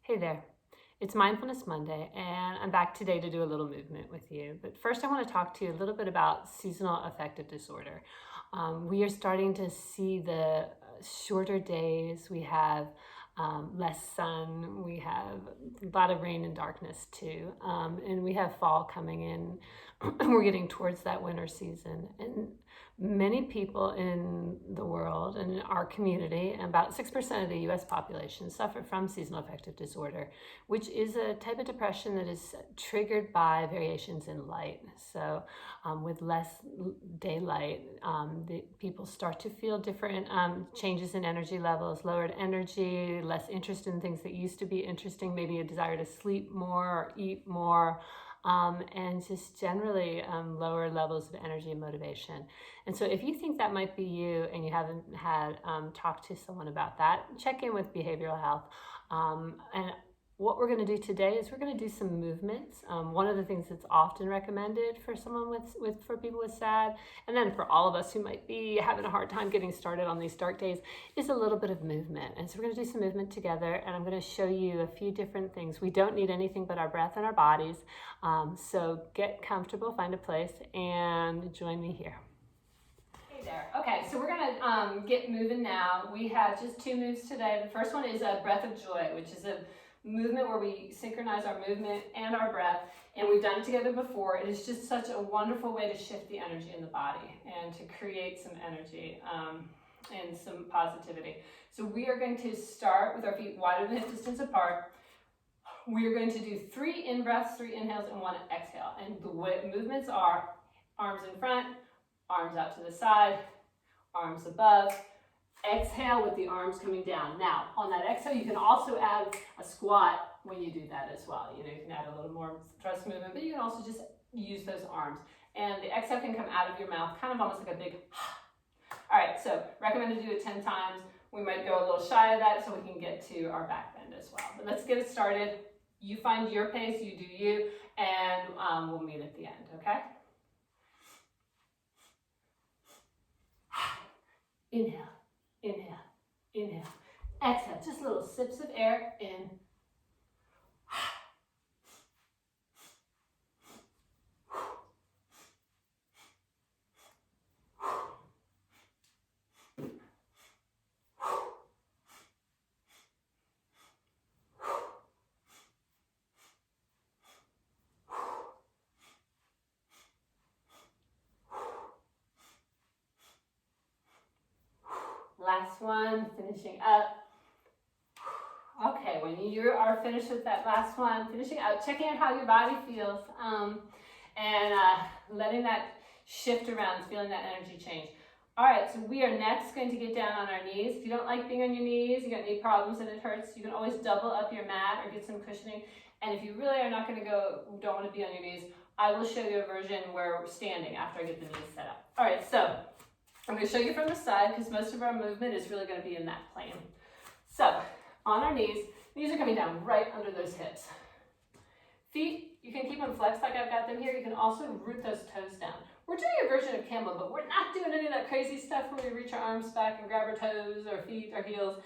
Hey there. It's Mindfulness Monday, and I'm back today to do a little movement with you. But first, I want to talk to you a little bit about seasonal affective disorder. We are starting to see the shorter days. We have less sun. We have a lot of rain and darkness too. And we have fall coming in. We're getting towards that winter season. And many people in the world and in our community, about 6% of the US population, suffer from seasonal affective disorder, which is a type of depression that is triggered by variations in light. So with less daylight, the people start to feel different changes in energy levels, lowered energy, less interest in things that used to be interesting, maybe a desire to sleep more or eat more, and just generally lower levels of energy and motivation. And so if you think that might be you and you haven't had talked to someone about that, check in with behavioral health. And what we're going to do today is we're going to do some movements. One of the things that's often recommended for someone for people with SAD, and then for all of us who might be having a hard time getting started on these dark days, is a little bit of movement. And so we're going to do some movement together, and I'm going to show you a few different things. We don't need anything but our breath and our bodies. So get comfortable, find a place, and join me here. Hey there. Okay, so we're going to get moving now. We have just two moves today. The first one is a breath of joy, which is a movement where we synchronize our movement and our breath, and we've done it together before. It is just such a wonderful way to shift the energy in the body and to create some energy and some positivity. So we are going to start with our feet wider than hip distance apart. We are going to do 3 in-breaths, 3 inhales, and 1 exhale. And the movements are arms in front, arms out to the side, arms above. Exhale with the arms coming down. Now, on that exhale, you can also add a squat when you do that as well. You can add a little more thrust movement, but you can also just use those arms. And the exhale can come out of your mouth, kind of almost like a big All right, so recommend to do it 10 times. We might go a little shy of that so we can get to our back bend as well. But let's get it started. You find your pace, you do you, and we'll meet at the end, okay? Inhale. Inhale, inhale, exhale, just little sips of air in. Last one, finishing up. Okay, when you are finished with that last one, finishing out, checking out how your body feels, and letting that shift around, feeling that energy change. All right, so we are next going to get down on our knees. If you don't like being on your knees, you got knee problems and it hurts, you can always double up your mat or get some cushioning. And if you really are not going to don't want to be on your knees, I will show you a version where we're standing after I get the knees set up. All right, so I'm going to show you from the side because most of our movement is really going to be in that plane. So on our knees are coming down right under those hips. Feet, you can keep them flexed like I've got them here. You can also root those toes down. We're doing a version of camel, but we're not doing any of that crazy stuff where we reach our arms back and grab our toes, our feet, our heels.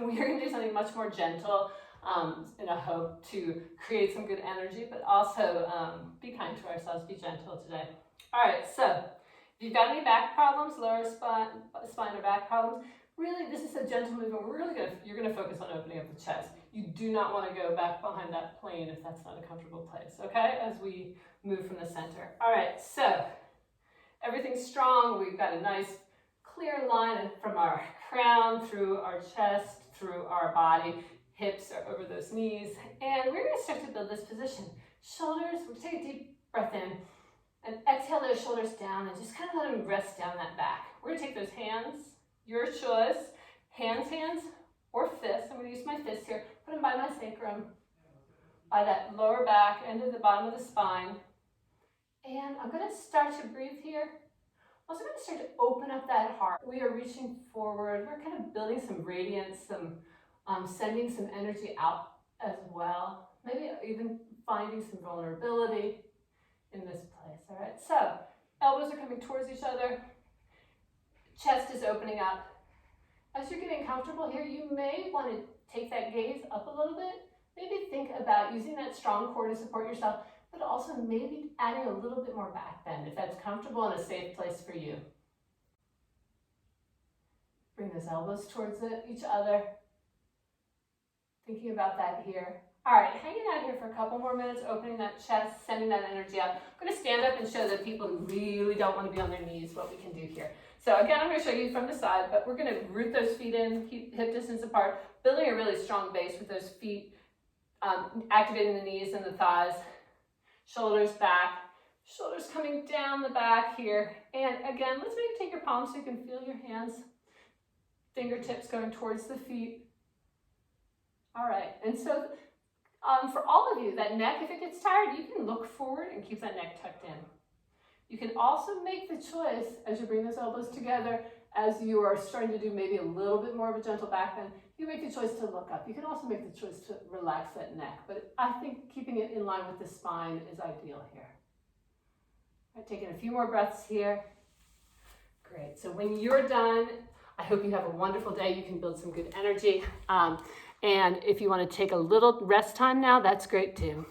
We are going to do something much more gentle in a hope to create some good energy, but also be kind to ourselves, be gentle today. All right, so if you've got any back problems, lower spine or back problems, really this is a gentle movement. You're going to focus on opening up the chest. You do not want to go back behind that plane if that's not a comfortable place, okay, as we move from the center. All right, so everything's strong. We've got a nice clear line from our crown through our chest, through our body. Hips are over those knees. And we're going to start to build this position. Shoulders, we'll take a deep breath in and exhale those shoulders down and just kind of let them rest down that back. We're going to take those hands, your choice, hands, or fists. I'm going to use my fists here. Put them by my sacrum, by that lower back, end of the bottom of the spine. And I'm going to start to breathe here. I'm also going to start to open up that heart. We are reaching forward. We're kind of building some radiance, sending some energy out as well. Maybe even finding some vulnerability in this place. All right, so elbows are coming towards each other. Chest is opening up. As you're getting comfortable here, you may want to take that gaze up a little bit about using that strong core to support yourself, but also maybe adding a little bit more back bend if that's comfortable and a safe place for you. Bring those elbows towards each other. Thinking about that here. All right, hanging out here for a couple more minutes, opening that chest, sending that energy out. I'm going to stand up and show the people who really don't want to be on their knees what we can do here. So again, I'm going to show you from the side, but we're going to root those feet in, keep hip distance apart, building a really strong base with those feet, activating the knees and the thighs, shoulders back, shoulders coming down the back here. And again, let's maybe take your palms so you can feel your hands, fingertips going towards the feet. All right, and so for all of you, that neck, if it gets tired, you can look forward and keep that neck tucked in. You can also make the choice as you bring those elbows together, as you are starting to do maybe a little bit more of a gentle back bend, you make the choice to look up. You can also make the choice to relax that neck, but I think keeping it in line with the spine is ideal here. All right, taking a few more breaths here. Great, so when you're done, I hope you have a wonderful day. You can build some good energy. And if you want to take a little rest time now, that's great too.